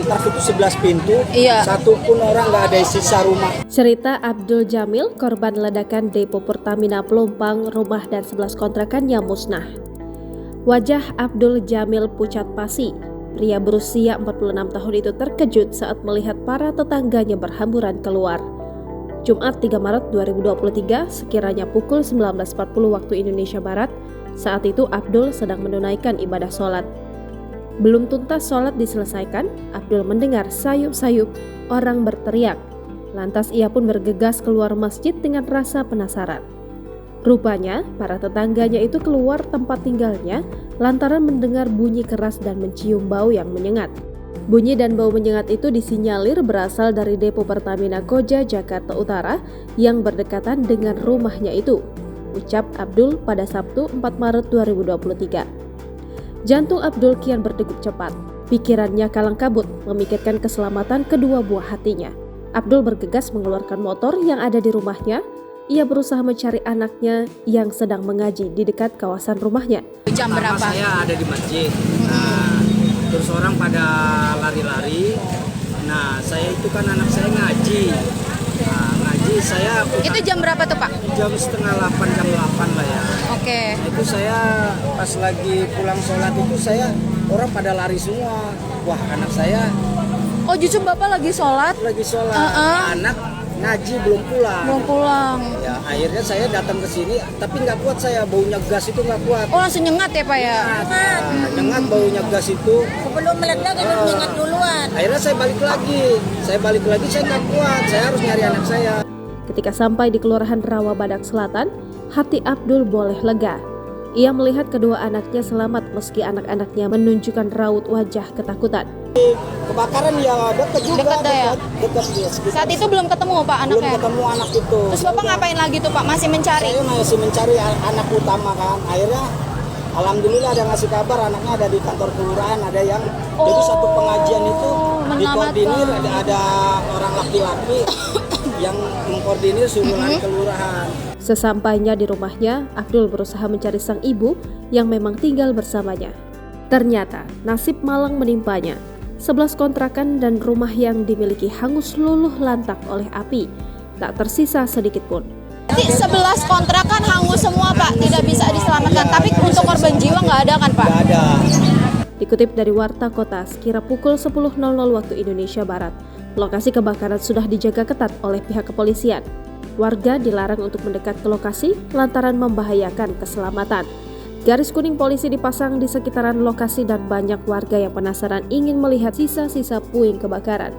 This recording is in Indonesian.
kontrak itu 11 pintu, Iya. satu pun orang nggak ada sisa rumah. Cerita Abdul Jamil, korban ledakan depo Pertamina Pelumpang, rumah dan 11 kontrakannya musnah. Wajah Abdul Jamil pucat pasi. Pria berusia 46 tahun itu terkejut saat melihat para tetangganya berhamburan keluar. Jumat 3 Maret 2023, sekiranya pukul 19.40 waktu Indonesia Barat, saat itu Abdul sedang menunaikan ibadah sholat. Belum tuntas sholat diselesaikan, Abdul mendengar sayup-sayup orang berteriak. Lantas ia pun bergegas keluar masjid dengan rasa penasaran. Rupanya, para tetangganya itu keluar tempat tinggalnya lantaran mendengar bunyi keras dan mencium bau yang menyengat. Bunyi dan bau menyengat itu disinyalir berasal dari depo Pertamina Koja, Jakarta Utara yang berdekatan dengan rumahnya itu, ucap Abdul pada Sabtu 4 Maret 2023. Jantung Abdul kian berdegup cepat. Pikirannya kalang kabut memikirkan keselamatan kedua buah hatinya. Abdul bergegas mengeluarkan motor yang ada di rumahnya. Ia berusaha mencari anaknya yang sedang mengaji di dekat kawasan rumahnya. Jam berapa? Saya ada di masjid. Nah, terus orang pada lari-lari. Nah, saya itu kan anak saya ngaji. Nah, ngaji saya. Itu jam berapa tuh Pak? Jam setengah 8, jam 8 lah ya. Oke. Itu saya pas lagi pulang sholat itu orang pada lari semua. Wah, anak saya Oh justru Bapak lagi sholat? lagi sholat. Anak ngaji belum pulang. Ya, akhirnya saya datang ke sini, tapi nggak kuat saya, baunya gas itu nggak kuat. Oh langsung nyengat ya Pak ya? Nyengat baunya gas itu. Sebelum meledak itu nyengat duluan. Akhirnya saya balik lagi, saya nggak kuat, saya harus nyari anak saya. Ketika sampai di Kelurahan Rawa Badak Selatan, hati Abdul boleh lega. Ia melihat kedua anaknya selamat meski anak-anaknya menunjukkan raut wajah ketakutan. Kebakaran ya dekat juga. Dekat dah ya? Dekat ya. Saat itu belum ketemu Pak belum anaknya? ketemu anak itu. Terus Bapak ngapain lagi tuh Pak? Masih mencari? Saya masih mencari anak utama kan. Akhirnya alhamdulillah ada ngasih kabar anaknya ada di kantor kelurahan, ada yang jadi satu pengajian itu dikoordinir, ada orang laki-laki yang mengkoordinir suruh lari kelurahan. Sesampainya di rumahnya, Abdul berusaha mencari sang ibu yang memang tinggal bersamanya. Ternyata nasib malang menimpanya. 11 kontrakan dan rumah yang dimiliki hangus luluh lantak oleh api. Tak tersisa sedikit pun. Jadi 11 kontrakan hangus semua Pak, tidak bisa diselamatkan. Tapi untuk korban jiwa nggak ada kan Pak? Nggak ada. Dikutip dari Warta Kota, sekira pukul 10.00 waktu Indonesia Barat, lokasi kebakaran sudah dijaga ketat oleh pihak kepolisian. Warga dilarang untuk mendekat ke lokasi lantaran membahayakan keselamatan. Garis kuning polisi dipasang di sekitaran lokasi dan banyak warga yang penasaran ingin melihat sisa-sisa puing kebakaran.